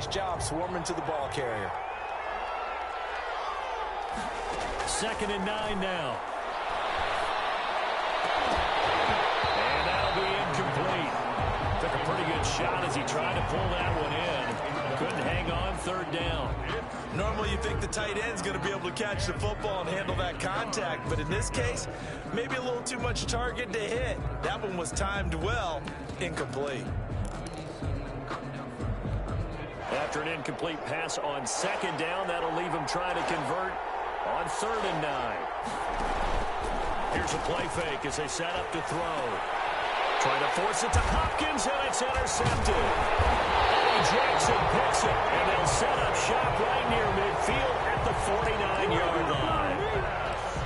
Nice job swarming to the ball carrier. 2nd and 9 now. And that'll be incomplete. Took a pretty good shot as he tried to pull that one in. Couldn't hang on. 3rd down. Normally you think the tight end's going to be able to catch the football and handle that contact, but in this case, maybe a little too much target to hit. That one was timed well. Incomplete. After an incomplete pass on 2nd down, that'll leave him trying to convert on 3rd and 9. Here's a play fake as they set up to throw. Trying to force it to Hopkins, and it's intercepted. Eddie Jackson picks it, and they'll set up shop right near midfield at the 49-yard line.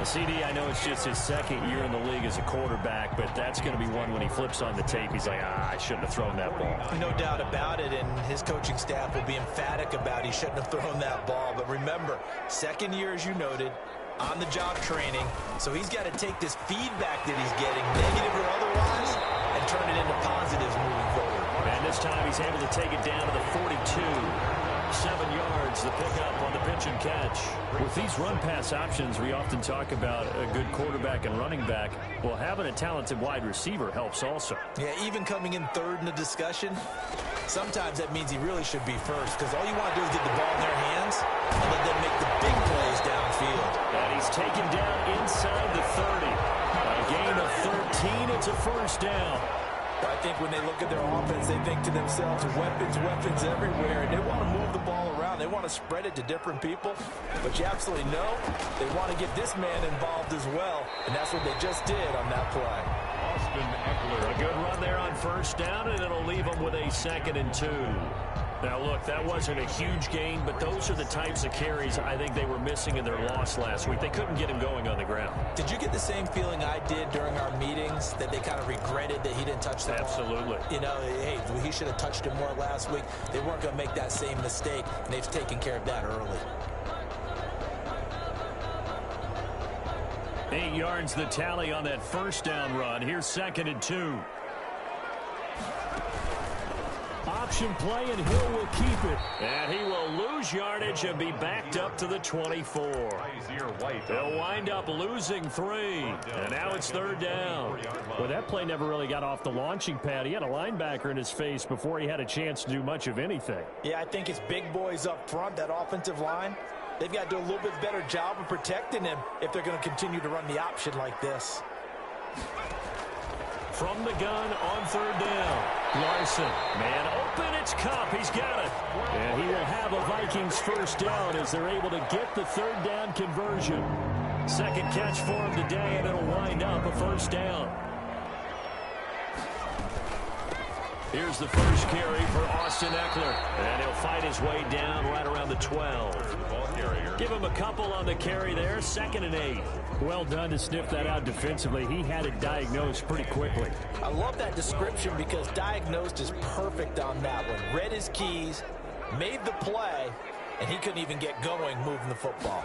CD, I know it's just his 2nd year in the league as a quarterback, but that's going to be one when he flips on the tape. He's like, I shouldn't have thrown that ball. No doubt about it, and his coaching staff will be emphatic about he shouldn't have thrown that ball. But remember, 2nd year, as you noted, on-the-job training, so he's got to take this feedback that he's getting, negative or otherwise, and turn it into positives moving forward. And this time he's able to take it down to the 42. 7 yards, the pickup on the pitch and catch. With these run-pass options, we often talk about a good quarterback and running back. Well, having a talented wide receiver helps also. Yeah, even coming in 3rd in the discussion, sometimes that means he really should be first, because all you want to do is get the ball in their hands and let them make the big plays downfield. And he's taken down inside the 30. A gain of 13, it's a 1st down. I think when they look at their offense, they think to themselves, weapons everywhere, and they want to move the ball around. They want to spread it to different people, but you absolutely know they want to get this man involved as well, and that's what they just did on that play. Austin Ekeler, a good run there on 1st down, and it'll leave them with a 2nd and 2. Now, look, that wasn't a huge gain, but those are the types of carries I think they were missing in their loss last week. They couldn't get him going on the ground. Did you get the same feeling I did during our meetings, that they kind of regretted that he didn't touch the ball? Absolutely. You know, hey, he should have touched it more last week. They weren't going to make that same mistake, and they've taken care of that early. 8 yards the tally on that 1st down run. Here's 2nd and 2. Option play, and Hill will keep it. And he will lose yardage and be backed up to the 24. They'll wind up losing 3. And now it's 3rd down. Well, that play never really got off the launching pad. He had a linebacker in his face before he had a chance to do much of anything. Yeah, I think it's big boys up front, that offensive line. They've got to do a little bit better job of protecting him if they're going to continue to run the option like this. From the gun on 3rd down. Larson, man open, it's Kupp. He's got it. And he will have a Vikings 1st down as they're able to get the 3rd down conversion. 2nd catch for him today, and it'll wind up a 1st down. Here's the first carry for Austin Ekeler. And he'll fight his way down right around the 12. Give him a couple on the carry there. 2nd and 8. Well done to sniff that out defensively. He had it diagnosed pretty quickly. I love that description because diagnosed is perfect on that one. Read his keys, made the play, and he couldn't even get going moving the football.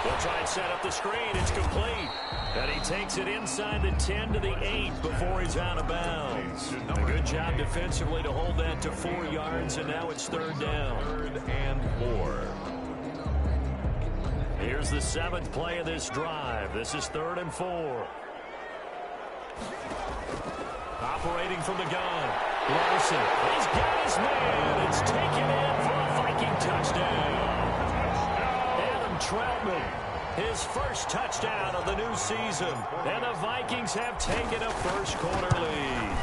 They'll try and set up the screen. It's complete. And he takes it inside the 10 to the 8 before he's out of bounds. A good job defensively to hold that to 4 yards, and now it's 3rd down. 3rd and 4. Here's the 7th play of this drive. This is 3rd and 4. Operating from the gun. Larson, he's got his man. It's taken in for a Viking touchdown. Adam Troutman, his first touchdown of the new season. And the Vikings have taken a first-quarter lead.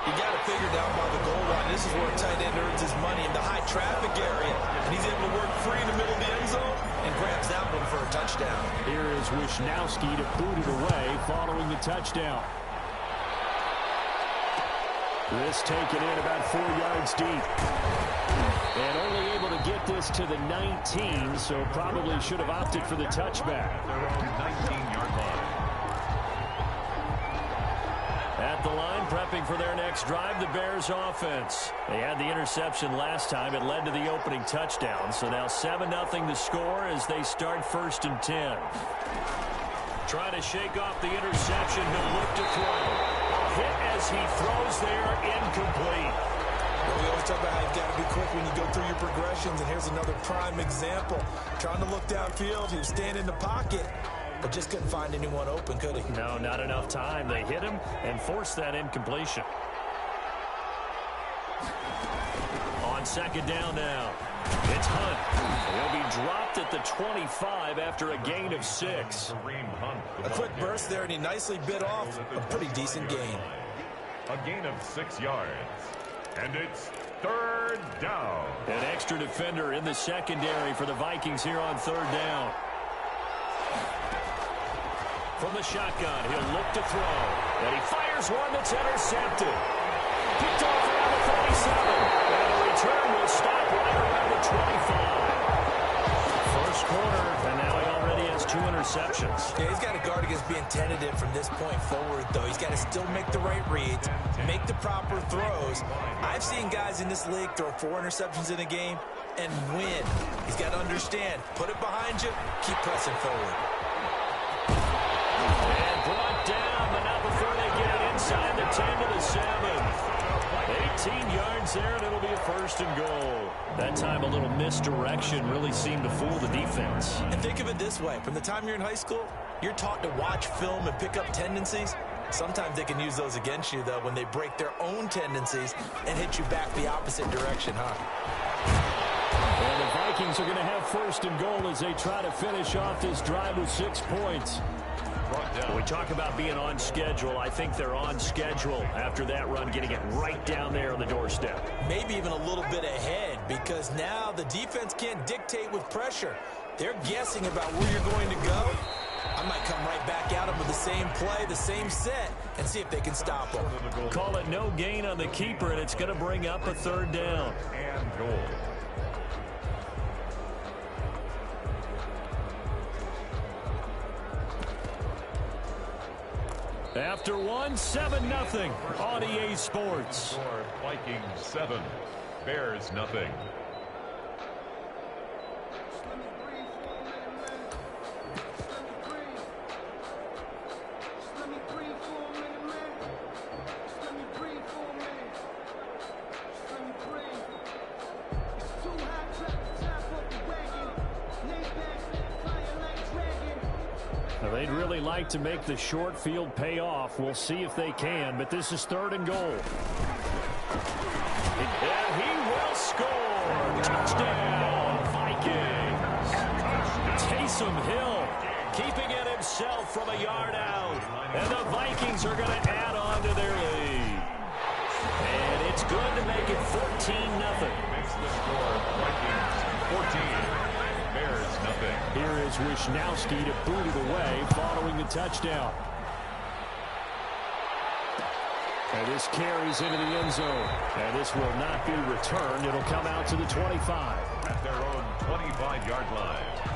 You got to figure down by the goal line. This is where a tight end earns his money in the high traffic area. And he's able to work free in the middle of the end zone and grabs that one for a touchdown. Here is Wisnowski to boot it away following the touchdown. This taken in about 4 yards deep. And only able to get this to the 19, so probably should have opted for the touchback. They're on 19-yard line. At the line, prepping for their next drive, the Bears offense. They had the interception last time. It led to the opening touchdown. So now 7-0 the score as they start 1st and 10. Trying to shake off the interception. He'll look to throw. A hit as he throws there, incomplete. Well, we always talk about how you've got to be quick when you go through your progressions, and here's another prime example. Trying to look downfield, he was standing in the pocket, but just couldn't find anyone open, could he? No, not enough time. They hit him and forced that incompletion. On second down now, it's Hunt. He'll be dropped at the 25 after a gain of 6. A quick burst there, and he nicely bit off a pretty decent gain. A gain of 6 yards. And it's third down. An extra defender in the secondary for the Vikings here on third down. From the shotgun, he'll look to throw. And he fires one that's intercepted. Picked off around the 37. And the return will stop right around the 25. First quarter, and now he already has 2 interceptions. Yeah, he's got to guard against being tentative from this point forward, though. He's got to still make the right reads, make the proper throws. I've seen guys in this league throw 4 interceptions in a game and win. He's got to understand, put it behind you, keep pressing forward. And brought down, but not before they get it inside the 10 to the 7. 18 yards there, and it'll be a first and goal. That time a little misdirection really seemed to fool the defense. And think of it this way. From the time you're in high school, you're taught to watch film and pick up tendencies. Sometimes they can use those against you, though, when they break their own tendencies and hit you back the opposite direction, huh? And the Vikings are going to have first and goal as they try to finish off this drive with 6 points. We talk about being on schedule. I think they're on schedule after that run, getting it right down there on the doorstep. Maybe even a little bit ahead, because now the defense can't dictate with pressure. They're guessing about where you're going to go. I might come right back at them with the same play, the same set, and see if they can stop them. Call it no gain on the keeper, and it's going to bring up a third down. And goal. After one, 7-0 on EA Sports. Vikings 7, Bears nothing. They'd really like to make the short field pay off. We'll see if they can, but this is third and goal. And he will score. Touchdown, Vikings. Taysom Hill keeping it himself from a yard out. And the Vikings are going to add on to their lead. And it's good to make it 14-0. Makes the score Vikings 14. Bears nothing. Here is Wisnowski to boot it away following the touchdown. And this carries into the end zone. And this will not be returned. It'll come out to the 25. At their own 25-yard line.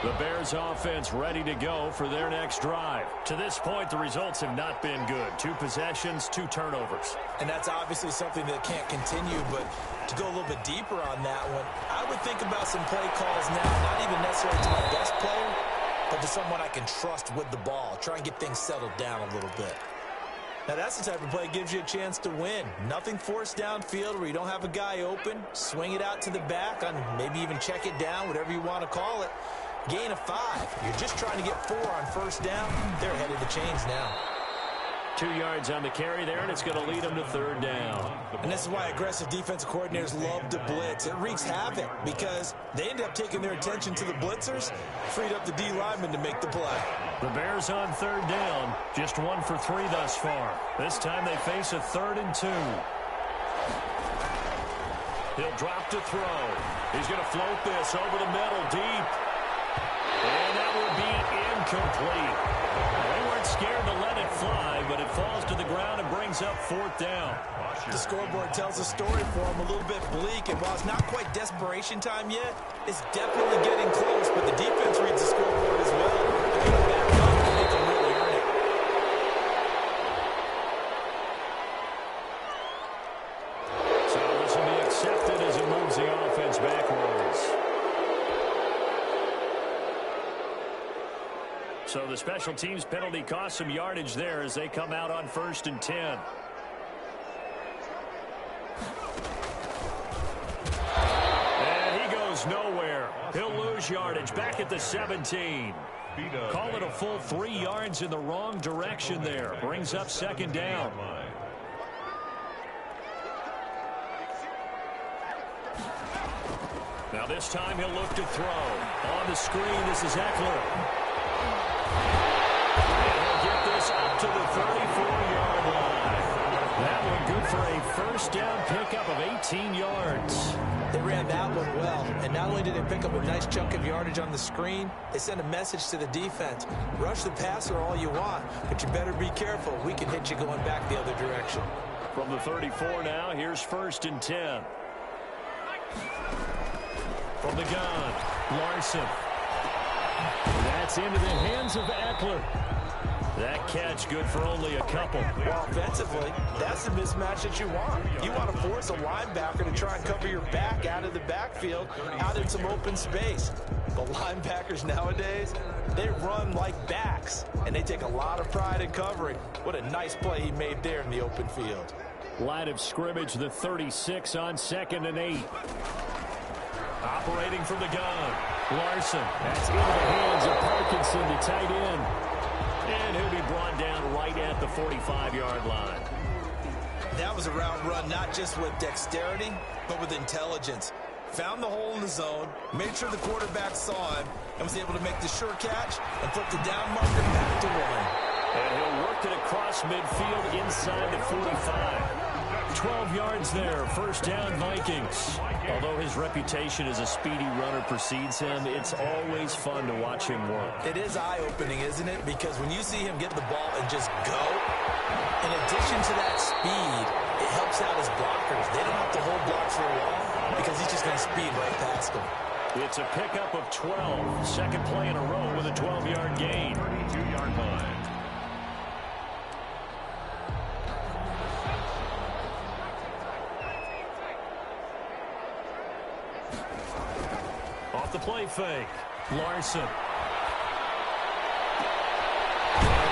The Bears offense ready to go for their next drive. To this point, the results have not been good. 2 possessions, 2 turnovers. And that's obviously something that can't continue, but to go a little bit deeper on that one, I would think about some play calls now, not even necessarily to my best player, but to someone I can trust with the ball. Try and get things settled down a little bit. Now, that's the type of play that gives you a chance to win. Nothing forced downfield where you don't have a guy open. Swing it out to the back, on maybe even check it down, whatever you want to call it. Gain of 5. You're just trying to get 4 on first down. They're ahead of the chains now. 2 yards on the carry there, and it's going to lead them to third down. And this is why aggressive defensive coordinators love to blitz. It wreaks havoc because they end up taking their attention to the blitzers, freed up the D lineman to make the play. The Bears on third down, just 1 for 3 thus far. This time they face a 3rd and 2. He'll drop to throw. He's going to float this over the middle deep. And that will be incomplete. They weren't scared to let it fly, but it falls to the ground and brings up 4th down. The scoreboard tells a story for him, a little bit bleak, and while it's not quite desperation time yet, it's definitely getting close, but the defense reads the scoreboard as well. If you back up, they can really earn it. So this will be accepted as it moves the offense backwards. So the special teams penalty cost some yardage there as they come out on 1st and 10. And he goes nowhere. He'll lose yardage back at the 17. Call it a full 3 yards in the wrong direction there. Brings up 2nd down. Now this time he'll look to throw. On the screen, this is Ekeler. And he'll get this up to the 34-yard line. That one good for a 1st down pickup of 18 yards. They ran that one well, and not only did they pick up a nice chunk of yardage on the screen, they sent a message to the defense. Rush the passer all you want, but you better be careful. We can hit you going back the other direction. From the 34 now, here's 1st and 10. From the gun, Larson. That's into the hands of Ekeler. That catch good for only a couple. Well, offensively, that's the mismatch that you want. You want to force a linebacker to try and cover your back out of the backfield, out in some open space. But linebackers nowadays, they run like backs, and they take a lot of pride in covering. What a nice play he made there in the open field. Line of scrimmage, the 36 on 2nd and 8. Operating from the gun, Larson. That's into the hands of Parkinson, the tight end. And he'll be brought down right at the 45-yard line. That was a route run not just with dexterity, but with intelligence. Found the hole in the zone, made sure the quarterback saw him, and was able to make the sure catch and flip the down marker back to 1. And he'll work it across midfield inside the 45. 12 yards there, 1st down Vikings. Although his reputation as a speedy runner precedes him, it's always fun to watch him work. It is eye-opening, isn't it? Because when you see him get the ball and just go, in addition to that speed, it helps out his blockers. They don't have to hold blocks for long because he's just going to speed right past them. It's a pickup of 12. Second play in a row with a 12-yard gain. 32-yard line. Off the play fake, Larson. And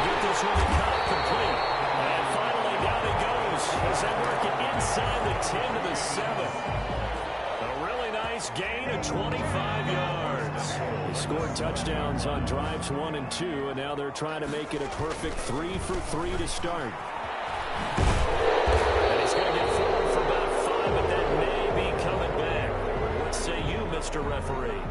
get this one to cut complete. And finally down he goes as they work it inside the 10 to the 7. A really nice gain of 25 yards. They scored touchdowns on drives 1 and 2, and now they're trying to make it a perfect 3 for 3 to start. And he's going to get forward for about 5, but that may be coming back. What say you, Mr. Referee?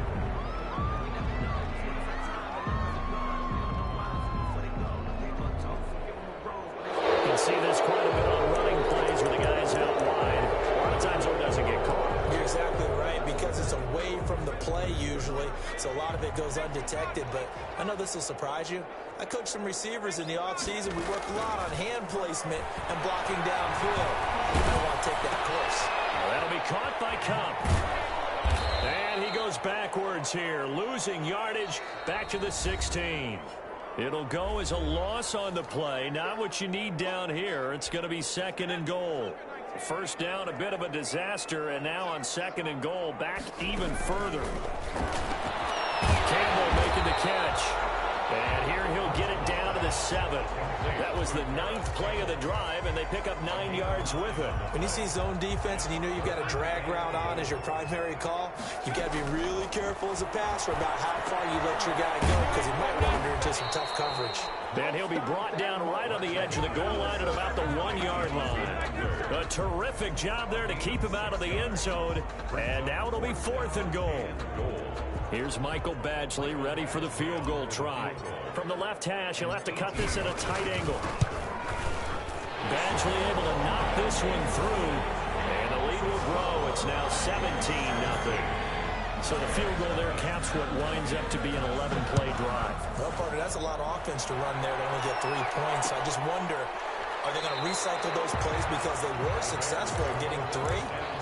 You can see this quite a bit on running plays where the guy's out wide. A lot of times it doesn't get caught. You're exactly right, because it's away from the play usually, so a lot of it goes undetected. But I know this will surprise you. I coach some receivers in the offseason. We work a lot on hand placement and blocking downfield. You don't want to take that course. Well, that'll be caught by Cup. And he goes backwards here, losing yardage back to the 16. It'll go as a loss on the play. Not what you need down here. It's going to be 2nd and goal. First down, a bit of a disaster, and now on 2nd and goal, back even further. Campbell making the catch. And here he'll get it down to the 7. That was the 9th play of the drive, and they pick up 9 yards with it. When you see zone defense and you know you've got a drag route on as your primary call, you've got to be really careful as a passer about how far you let your guy go, because he might wander into some tough coverage. And he'll be brought down right on the edge of the goal line at about the 1-yard line. A terrific job there to keep him out of the end zone. And now it'll be 4th and goal. Here's Michael Badgley ready for the field goal try. From the left hash, he'll have to cut this at a tight angle. Badgley able to knock this one through. And the lead will grow. It's now 17-0. So the field goal there caps what winds up to be an 11-play drive. Well, partner, that's a lot of offense to run there to only get 3 points. I just wonder, are they going to recycle those plays because they were successful in getting 3?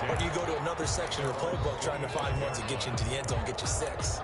Or do you go to another section of the playbook trying to find ones that get you into the end zone, get you 6?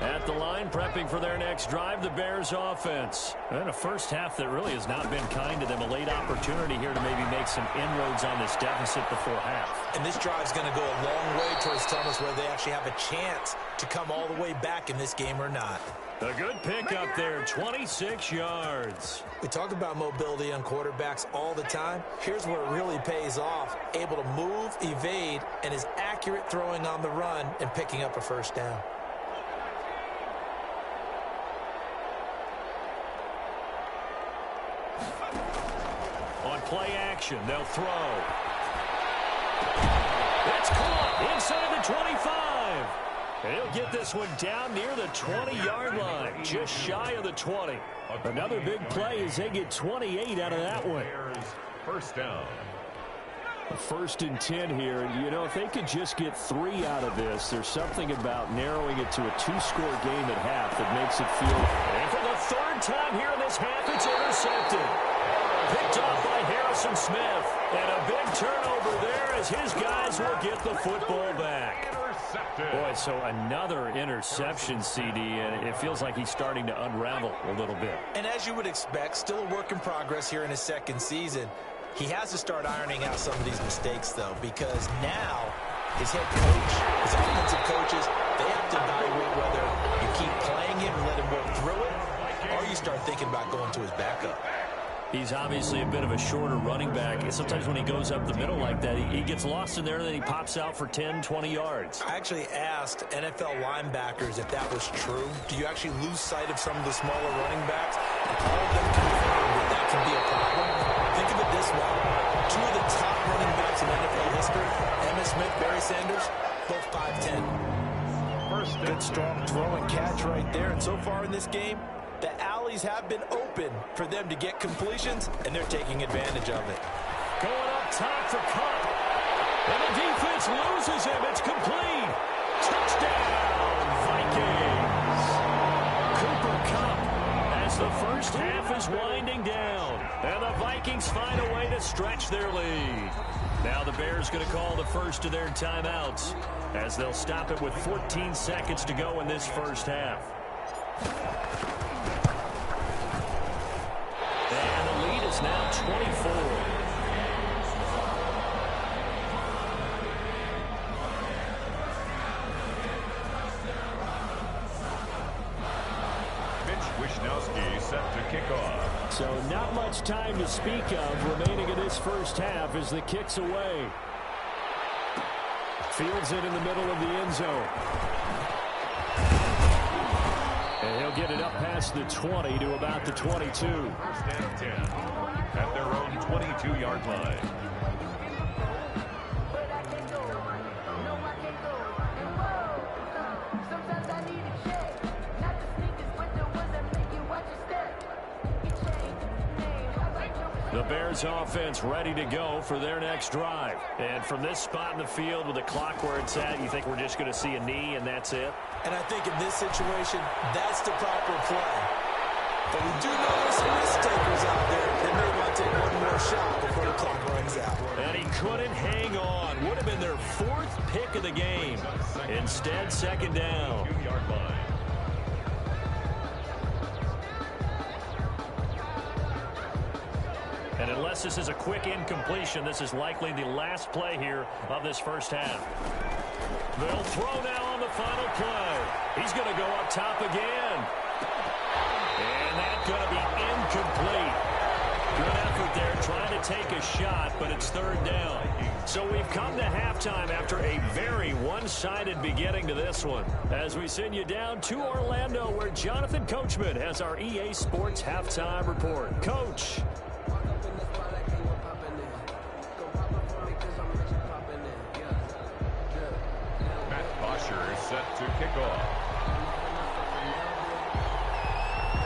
At the line, prepping for their next drive, the Bears offense. And a first half that really has not been kind to them. A late opportunity here to maybe make some inroads on this deficit before half. And this drive's going to go a long way towards telling us whether they actually have a chance to come all the way back in this game or not. A good pickup there, 26 yards. We talk about mobility on quarterbacks all the time. Here's where it really pays off. Able to move, evade, and is accurate throwing on the run and picking up a first down. On play action, they'll throw. It's caught inside the 25. He'll get this one down near the 20-yard line, just shy of the 20. Another big play as they get 28 out of that one. First down. First and 10 here. And, you know, if they could just get 3 out of this, there's something about narrowing it to a 2-score game at half that makes it feel. And for the 3rd time here in this half, it's intercepted. Picked off by Harrison Smith. And a big turnover there as his guys will get the football back. Boy, so another interception, CD, and it feels like he's starting to unravel a little bit. And as you would expect, still a work in progress here in his 2nd season. He has to start ironing out some of these mistakes, though, because now his head coach, his offensive coaches, they have to evaluate whether you keep playing him and let him work through it, or you start thinking about going to his backup. He's obviously a bit of a shorter running back. Sometimes when he goes up the middle like that, he gets lost in there, and then he pops out for 10, 20 yards. I actually asked NFL linebackers if that was true. Do you actually lose sight of some of the smaller running backs? And all of them confirmed that can be a problem. Think of it this way. 2 of the top running backs in NFL history, Emmitt Smith, Barry Sanders, both 5'10". Good, strong throw and catch right there. And so far in this game, the alleys have been open for them to get completions, and they're taking advantage of it. Going up top for Kupp. And the defense loses him. It's complete. Touchdown, Vikings. Cooper Kupp as the first half is winding down. And the Vikings find a way to stretch their lead. Now the Bears going to call the first of their timeouts as they'll stop it with 14 seconds to go in this first half. And the lead is now 24. Wishnowsky set to kick off. So not much time to speak of remaining in this first half as the kick's away. Fields it in the middle of the end zone. And he'll get it up past the 20 to about the 22. First and 10 at their own 22-yard line. The Bears offense ready to go for their next drive. And from this spot in the field with the clock where it's at, you think we're just going to see a knee and that's it? And I think in this situation, that's the proper play. But we do know there's some risk takers out there that may want to take one more shot before the clock runs out. And he couldn't hang on. Would have been their 4th pick of the game. Instead, 2nd down. 2-yard line. And unless this is a quick incompletion, this is likely the last play here of this first half. They'll throw now on the final play. He's going to go up top again. And that's going to be incomplete. Good effort there trying to take a shot, but it's 3rd down. So we've come to halftime after a very one-sided beginning to this one. As we send you down to Orlando, where Jonathan Coachman has our EA Sports Halftime Report. Coach. Set to kick off.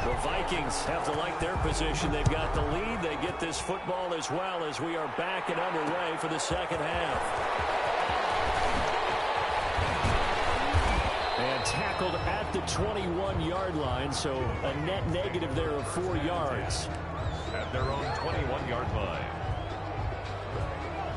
The Vikings have to like their position. They've got the lead. They get this football as well as we are back and underway for the second half. And tackled at the 21-yard line, so a net negative there of 4 yards. At their own 21-yard line.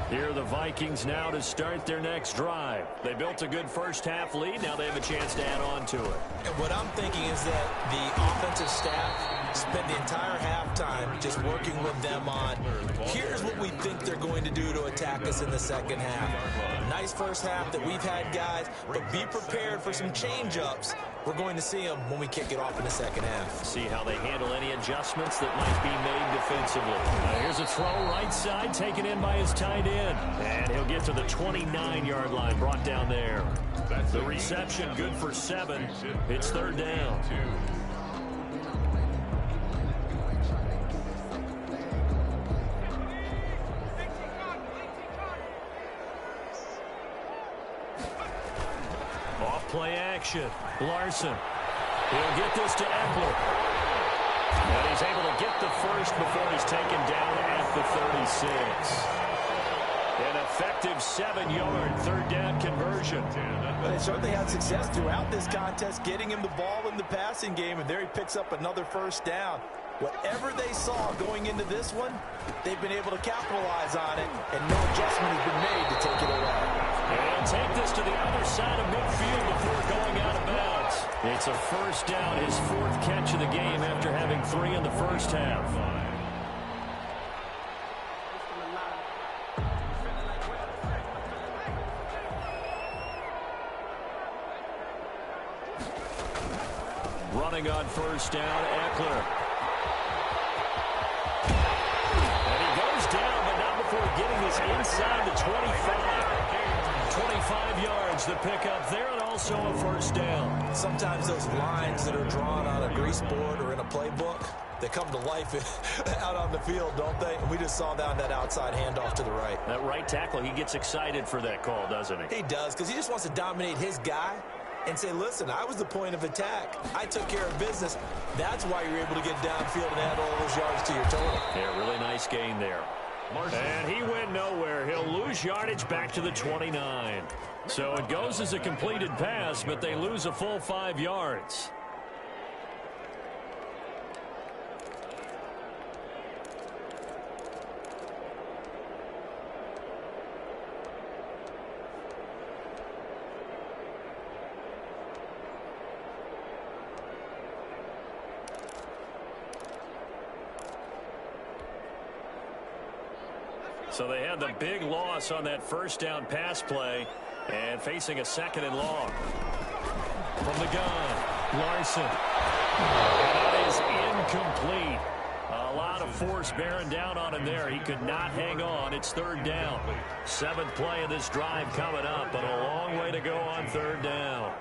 Here are the Vikings now to start their next drive. They built a good first-half lead. Now they have a chance to add on to it. And what I'm thinking is that the offensive staff spent the entire halftime just working with them on, here's what we think they're going to do to attack us in the second half. Nice first half that we've had, guys, but be prepared for some change-ups. We're going to see them when we kick it off in the second half. See how they handle any adjustments that might be made defensively. Here's a throw right side, taken in by his tight end. And he'll get to the 29-yard line, brought down there. The reception good for 7. It's third down. Off-play action. Larson. He'll get this to Eckler. And he's able to get the first before he's taken down at the 36. An effective 7-yard third down conversion. They certainly had success throughout this contest, getting him the ball in the passing game, and there he picks up another first down. Whatever they saw going into this one, they've been able to capitalize on it, and no adjustment has been made to take it away. And take this to the other side of midfield before going out of bounds. It's a first down, his 4th catch of the game after having 3 in the first half. Running on first down, Eckler. And he goes down, but not before getting this inside the 25. 25 yards the pickup there, and also a first down. Sometimes those lines that are drawn on a grease board or in a playbook, they come to life out on the field, don't they? And we just saw that outside handoff to the right. That right tackle, he gets excited for that call, doesn't he? He does, because he just wants to dominate his guy and say, listen, I was the point of attack. I took care of business. That's why you're able to get downfield and add all those yards to your total. Yeah, really nice gain there. And he went nowhere. He'll lose yardage back to the 29. So it goes as a completed pass, but they lose a full 5 yards. So they had the big loss on that first down pass play and facing a 2nd and long. From the gun, Larson. And that is incomplete. A lot of force bearing down on him there. He could not hang on. It's third down. 7th play of this drive coming up, but a long way to go on third down.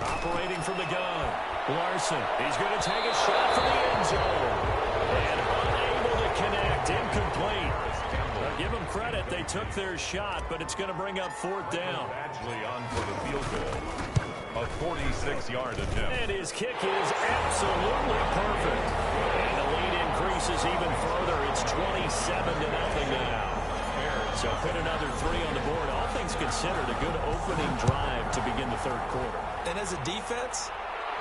Operating from the gun, Larson. He's going to take a shot for the end zone. And unable to connect, incomplete. Give them credit, they took their shot, but it's going to bring up 4th down. Actually on for the field goal. A 46-yard attempt. And his kick is absolutely perfect. And the lead increases even further. It's 27-0 now. So put another 3 on the board. All things considered, a good opening drive to begin the third quarter. And as a defense,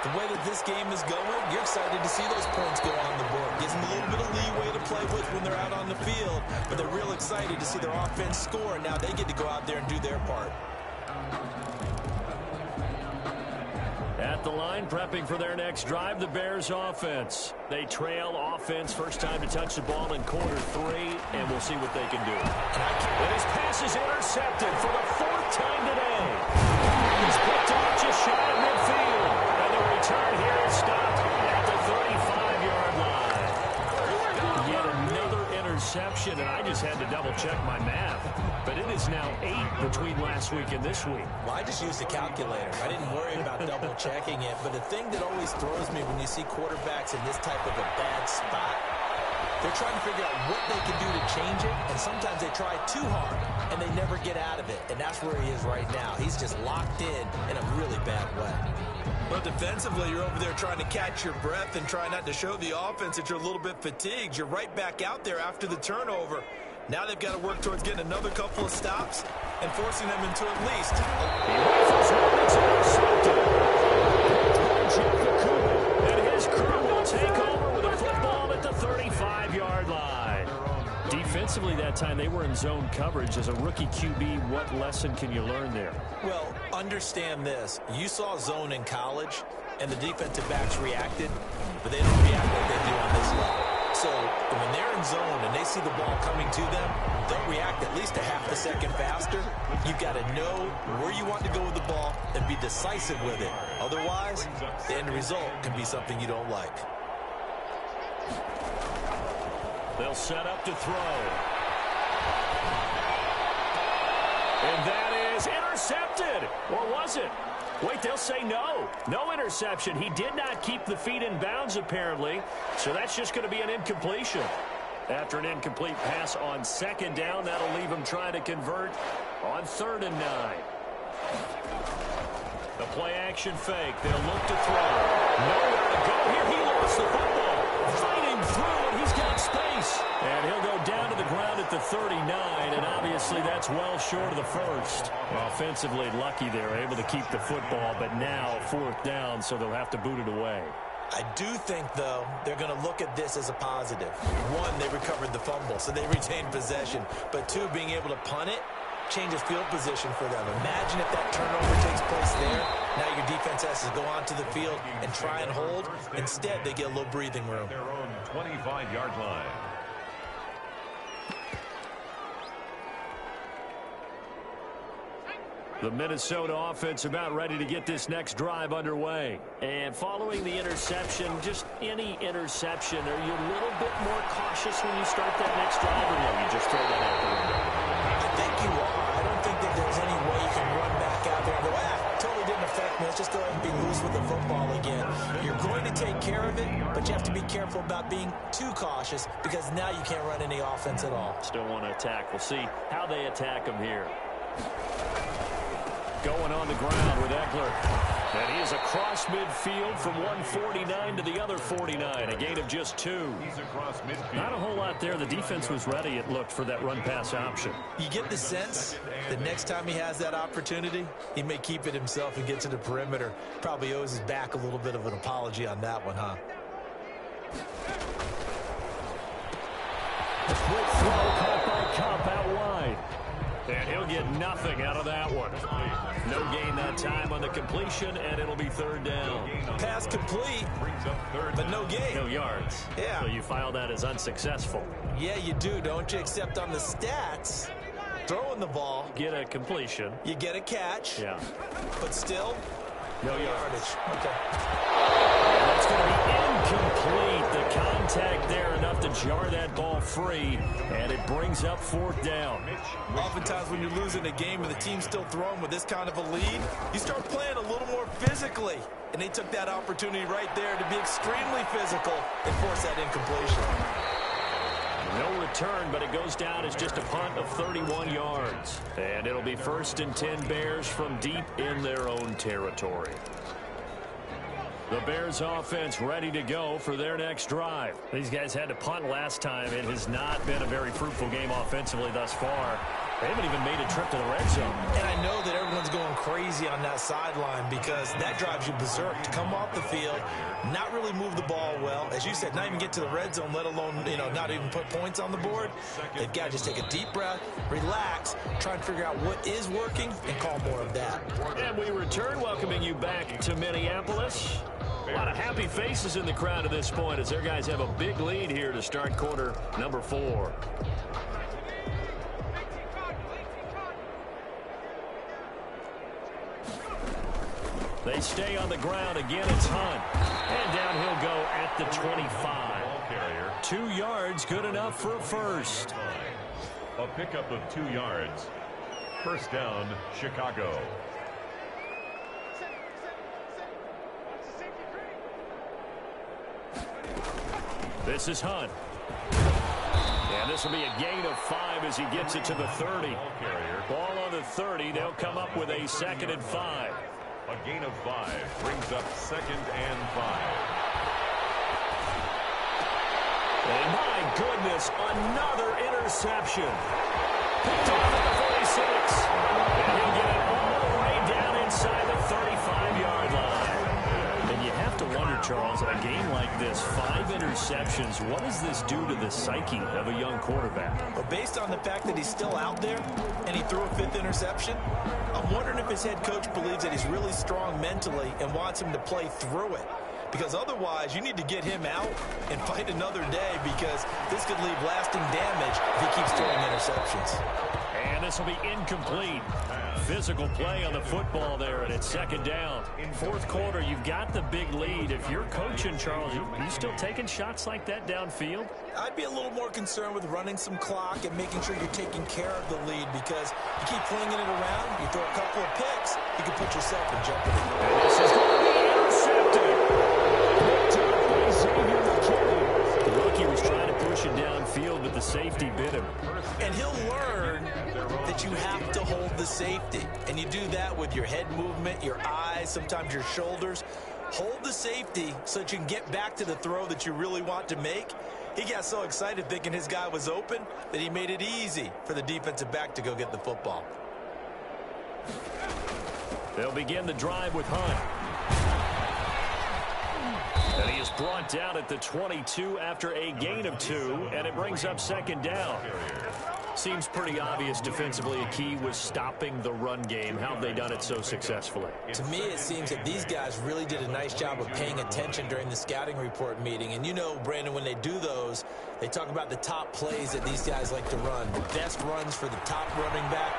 the way that this game is going, you're excited to see those points go on the board. Gives them a little bit of leeway to play with when they're out on the field, but they're real excited to see their offense score, and now they get to go out there and do their part. At the line, prepping for their next drive, the Bears offense. They trail offense, first time to touch the ball in quarter 3, and we'll see what they can do. And his pass is intercepted for the 4th time today. He's picked up just shy of midfield. And the return here is stopped at the 35-yard line. Yet another interception, and I just had to double-check my math. But it is now 8 between last week and this week. Well, I just used a calculator. I didn't worry about double-checking it. But the thing that always throws me when you see quarterbacks in this type of a bad spot, they're trying to figure out what they can do to change it, and sometimes they try too hard, and they never get out of it. And that's where he is right now. He's just locked in a really bad way. Well, defensively, you're over there trying to catch your breath and try not to show the offense that you're a little bit fatigued. You're right back out there after the turnover. Now they've got to work towards getting another couple of stops and forcing them into at least. And his crew will take over with a football at the 35-yard line. Defensively that time, they were in zone coverage. As a rookie QB, what lesson can you learn there? Well, understand this. You saw zone in college, and the defensive backs reacted, but they don't react like they do on this level. So when they're in zone and they see the ball coming to them, they'll react at least a half a second faster. You've got to know where you want to go with the ball and be decisive with it. Otherwise, the end result can be something you don't like. They'll set up to throw. And that is intercepted. Or was it? Wait, they'll say no. No interception. He did not keep the feet in bounds, apparently. So that's just going to be an incompletion. After an incomplete pass on second down, that'll leave him trying to convert on 3rd and 9. The play action fake. They'll look to throw. Nowhere to go here. He lost the football. Fighting through, and he's got space. And he'll go down to the ground at the 39, and obviously that's well short of the first. Offensively lucky they're able to keep the football, but now 4th down, so they'll have to boot it away. I do think, though, they're going to look at this as a positive. One, they recovered the fumble, so they retained possession. But two, being able to punt it changes field position for them. Imagine if that turnover takes place there. Now your defense has to go onto the field and try and hold. Instead, they get a little breathing room. Their own 25-yard line. The Minnesota offense about ready to get this next drive underway. And following the interception, just any interception, are you a little bit more cautious when you start that next drive, or no, you just throw that out the window? I think you are. I don't think that there's any way you can run back out there and go, totally didn't affect me. Let's just go ahead and be loose with the football again. You're going to take care of it, but you have to be careful about being too cautious because now you can't run any offense at all. Still want to attack. We'll see how they attack them here. Going on the ground with Eckler. And he is across midfield from 149 to the other 49. A gain of just 2. He's across midfield. Not a whole lot there. The defense was ready, it looked, for that run-pass option. You get the sense that next time he has that opportunity, he may keep it himself and get to the perimeter. Probably owes his back a little bit of an apology on that one, huh? A quick throw caught by Kupp out wide. And he'll get nothing out of that one. No gain that time on the completion, and it'll be 3rd down. Pass complete, but no gain. No yards. Yeah. So you file that as unsuccessful. Yeah, you do, don't you? Except on the stats, throwing the ball, Get a completion. you get a catch, Yeah. but still, No yardage. Okay. That's going to be incomplete. The contact there enough to jar that ball free, and it brings up 4th down. Oftentimes when you're losing a game and the team's still throwing with this kind of a lead, you start playing a little more physically. And they took that opportunity right there to be extremely physical and force that incompletion. No return, but it goes down as just a punt of 31 yards. And it'll be 1st and 10 Bears from deep in their own territory. The Bears offense ready to go for their next drive. These guys had to punt last time. It has not been a very fruitful game offensively thus far. They haven't even made a trip to the red zone. And I know that everyone's going crazy on that sideline because that drives you berserk to come off the field, not really move the ball well. As you said, not even get to the red zone, let alone, not even put points on the board. They've got to just take a deep breath, relax, try and figure out what is working, and call more of that. And we return, welcoming you back to Minneapolis. A lot of happy faces in the crowd at this point as their guys have a big lead here to start quarter number 4. They stay on the ground. Again, it's Hunt. And down he'll go at the 25. 2 yards, good enough for a first. A pickup of 2 yards. 1st down, Chicago. This is Hunt. And this will be a gain of 5 as he gets it to the 30. Ball on the 30. They'll come up with a 2nd and 5. A gain of 5 brings up 2nd and 5. And my goodness, another interception. Picked off at the 46. And he'll get it all the way down inside the 35-yard line. And you have to wonder, Charles, a game like this, 5 interceptions, what does this do to the psyche of a young quarterback? Well, based on the fact that he's still out there and he threw a 5th interception, I'm wondering if his head coach believes that he's really strong mentally and wants him to play through it. Because otherwise, you need to get him out and fight another day, because this could leave lasting damage if he keeps throwing interceptions. And this will be incomplete. Physical play on the football there, and it's 2nd down. In 4th quarter, you've got the big lead. If you're coaching, Charles, you still taking shots like that downfield? I'd be a little more concerned with running some clock and making sure you're taking care of the lead, because you keep flinging it around, you throw a couple of picks, you can put yourself in jeopardy. And this is going to be intercepted. The rookie was trying to push it downfield, but the safety bit him. And he'll learn that you have to hold the safety. And you do that with your head movement, your eyes, sometimes your shoulders. Hold the safety so that you can get back to the throw that you really want to make. He got so excited thinking his guy was open that he made it easy for the defensive back to go get the football. They'll begin the drive with Hunt. And he is brought down at the 22 after a gain of 2, and it brings up 2nd down. Seems pretty obvious defensively a key was stopping the run game. How have they done it so successfully? To me, it seems that these guys really did a nice job of paying attention during the scouting report meeting. And you know, Brandon, when they do those, they talk about the top plays that these guys like to run. The best runs for the top running back.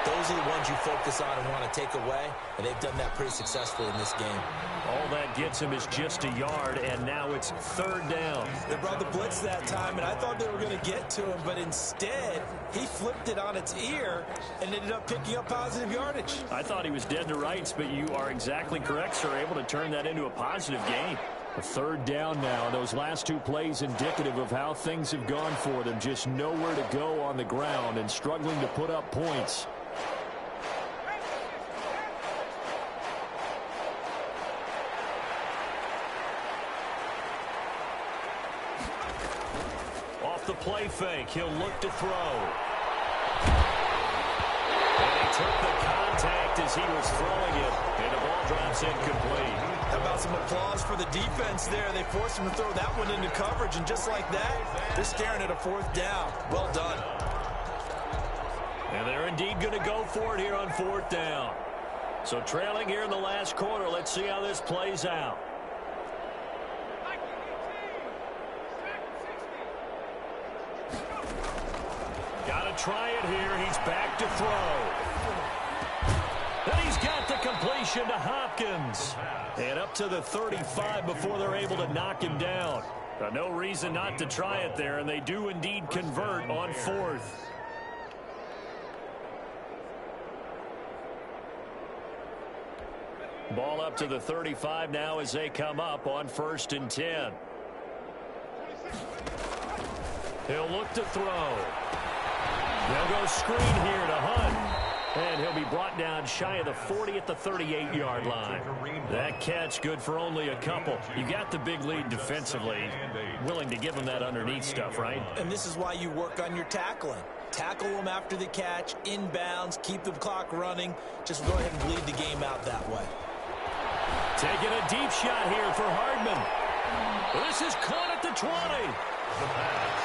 Those are the ones you focus on and want to take away, and they've done that pretty successfully in this game. All that gets him is just a yard, and now it's 3rd down. They brought the blitz that time, and I thought they were going to get to him, but instead, he flipped it on its ear and ended up picking up positive yardage. I thought he was dead to rights, but you are exactly correct, sir, able to turn that into a positive gain. A 3rd down now. Those last 2 plays indicative of how things have gone for them. Just nowhere to go on the ground and struggling to put up points. Off the play fake, he'll look to throw. And he took the contact as he was throwing it, and the ball drops incomplete. How about some applause for the defense there? They forced him to throw that one into coverage, and just like that, they're staring at a 4th down. Well done. And they're indeed going to go for it here on 4th down. So trailing here in the last quarter, let's see how this plays out. Got to try it here. He's back to throw. And he's got the completion to Hopkins. And up to the 35 before they're able to knock him down. No reason not to try it there, and they do indeed convert on 4th. Ball up to the 35 now as they come up on 1st and 10. He'll look to throw. They'll go screen here to Hunt. And he'll be brought down shy of the 40 at the 38-yard line. That catch good for only a couple. You got the big lead defensively. Willing to give him that underneath stuff, right? And this is why you work on your tackling. Tackle them after the catch, inbounds, keep the clock running. Just go ahead and bleed the game out that way. Taking a deep shot here for Hardman. This is caught at the 20.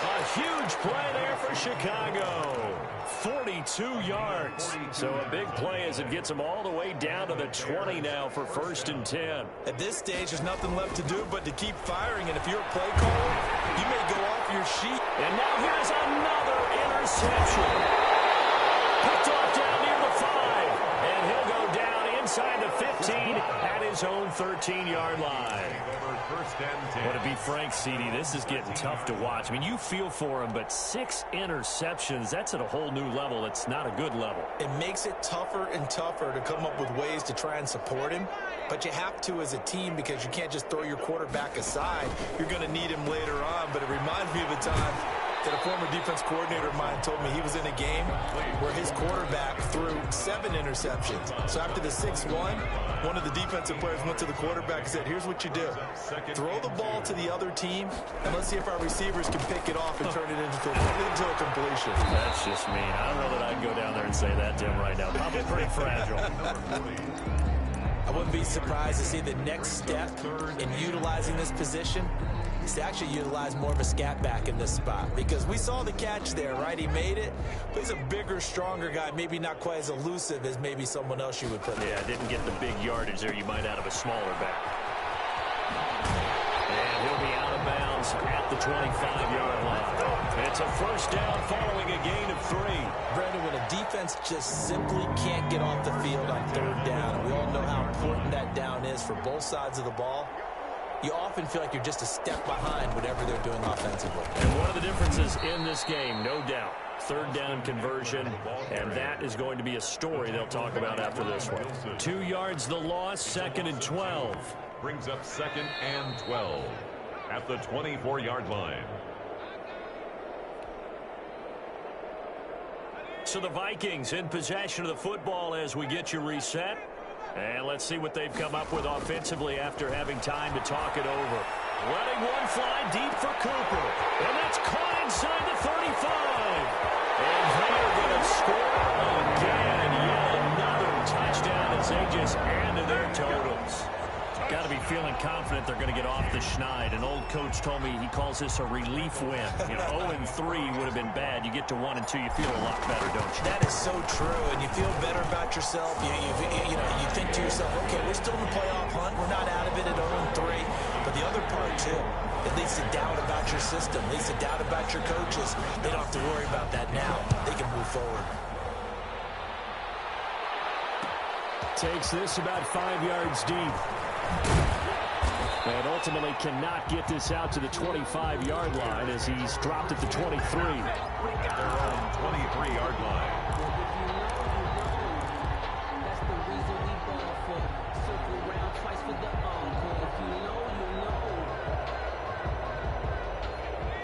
A huge play there for Chicago. 42 yards. So a big play as it gets them all the way down to the 20 now for 1st and 10. At this stage, there's nothing left to do but to keep firing. And if you're a play caller, you may go off your sheet. And now here's another interception. Picked off down near the 5. And he'll go down inside the 15 at his own 13-yard line. Well, to be frank, CD, this is getting tough to watch. I mean, you feel for him, but 6 interceptions, that's at a whole new level. It's not a good level. It makes it tougher and tougher to come up with ways to try and support him. But you have to as a team, because you can't just throw your quarterback aside. You're going to need him later on. But it reminds me of a time that a former defense coordinator of mine told me he was in a game where his quarterback threw 7 interceptions. So after the 6-1, one of the defensive players went to the quarterback and said, here's what you do. Throw the ball to the other team, and let's see if our receivers can pick it off and turn it into a completion. That's just mean. I don't know that I'd go down there and say that to him right now. Probably pretty fragile. I wouldn't be surprised to see the next step in utilizing this position is to actually utilize more of a scat back in this spot, because we saw the catch there, right? He made it, but he's a bigger, stronger guy, maybe not quite as elusive as maybe someone else you would put there. Yeah, didn't get the big yardage there you might out of a smaller back. And he'll be out of bounds at the 25-yard line. It's a first down following a gain of 3. Brandon, when a defense just simply can't get off the field on 3rd down, and we all know how important that down is for both sides of the ball, you often feel like you're just a step behind whatever they're doing offensively. And one of the differences in this game, no doubt, 3rd down conversion, and that is going to be a story they'll talk about after this one. 2 yards the loss, 2nd and 12. Brings up 2nd and 12 at the 24-yard line. So the Vikings in possession of the football as we get you reset. And let's see what they've come up with offensively after having time to talk it over. Letting one fly deep for Cooper. And that's caught inside the 35. And they're going to score again. Yet another touchdown as they just add to their totals. Got to be feeling confident they're going to get off the schneid. An old coach told me he calls this a relief win. 0-3 would have been bad. You get to 1 and 2, you feel a lot better, don't you? That is so true, and you feel better about yourself. You think to yourself, okay, we're still in the playoff hunt. We're not out of it at 0-3. But the other part, too, it leads to doubt about your system. It leads to doubt about your coaches. They don't have to worry about that now. They can move forward. Takes this about 5 yards deep. And ultimately cannot get this out to the 25-yard line as he's dropped at the 23. They're on 23-yard line. That's the reason we ball for. Circle around twice for the encore. If you know, you know.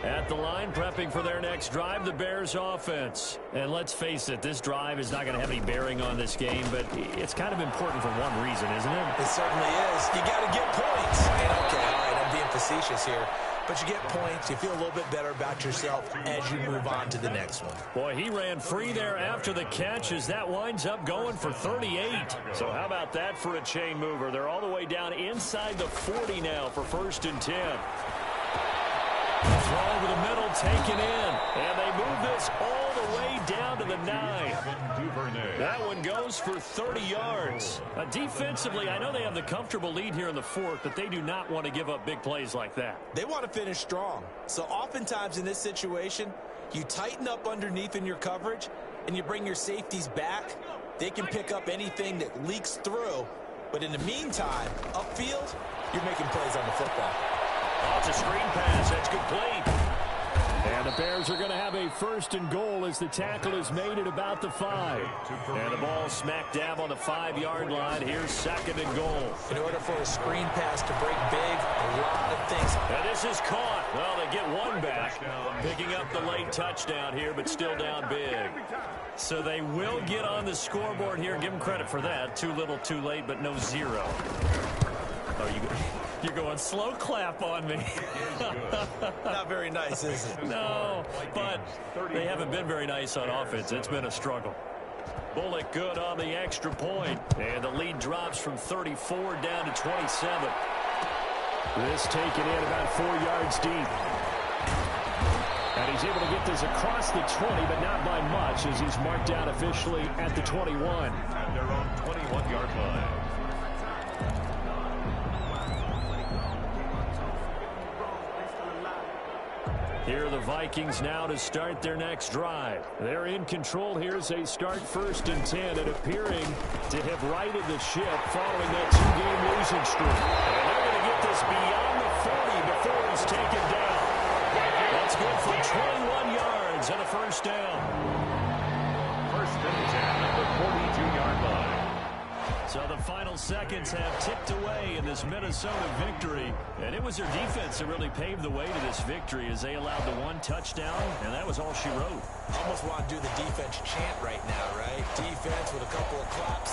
At the line, prepping for their next drive, the Bears offense. And let's face it, this drive is not going to have any bearing on this game, but it's kind of important for one reason, isn't it? It certainly is. You got to get points. And okay, all right, I'm being facetious here. But you get points, you feel a little bit better about yourself as you move on to the next one. Boy, he ran free there after the catch as that winds up going for 38. So how about that for a chain mover? They're all the way down inside the 40 now for 1st and 10. Throw over the middle, taken in. And they move this all the way down to the 9. That one goes for 30 yards. Defensively, I know they have the comfortable lead here in the 4th, but they do not want to give up big plays like that. They want to finish strong. So oftentimes in this situation, you tighten up underneath in your coverage, and you bring your safeties back. They can pick up anything that leaks through. But in the meantime, upfield, you're making plays on the football. Oh, it's a screen pass. That's complete. And the Bears are going to have a 1st and goal as the tackle is made at about the 5. And the ball smack dab on the 5-yard line. Here's 2nd and goal. In order for a screen pass to break big, a lot of things. And this is caught. Well, they get one back, picking up the late touchdown here, but still down big. So they will get on the scoreboard here. Give them credit for that. Too little, too late, but no 0. Oh, you're going slow clap on me. Not very nice, is it? No, but they haven't been very nice on offense. It's been a struggle. Bullock good on the extra point. And the lead drops from 34 down to 27. This taken in about 4 yards deep. And he's able to get this across the 20, but not by much as he's marked down officially at the 21. At their own 21-yard line. Here are the Vikings now to start their next drive. They're in control here as they start 1st and 10 and appearing to have righted the ship following that 2-game losing streak. And they're going to get this beyond the 40 before it's taken down. That's good for 21 yards and a 1st down. 1st and 10 at the 42-yard line. So the final final seconds have ticked away in this Minnesota victory. And it was their defense that really paved the way to this victory as they allowed the one touchdown, and that was all she wrote. Almost want to do the defense chant right now, right? Defense with a couple of claps.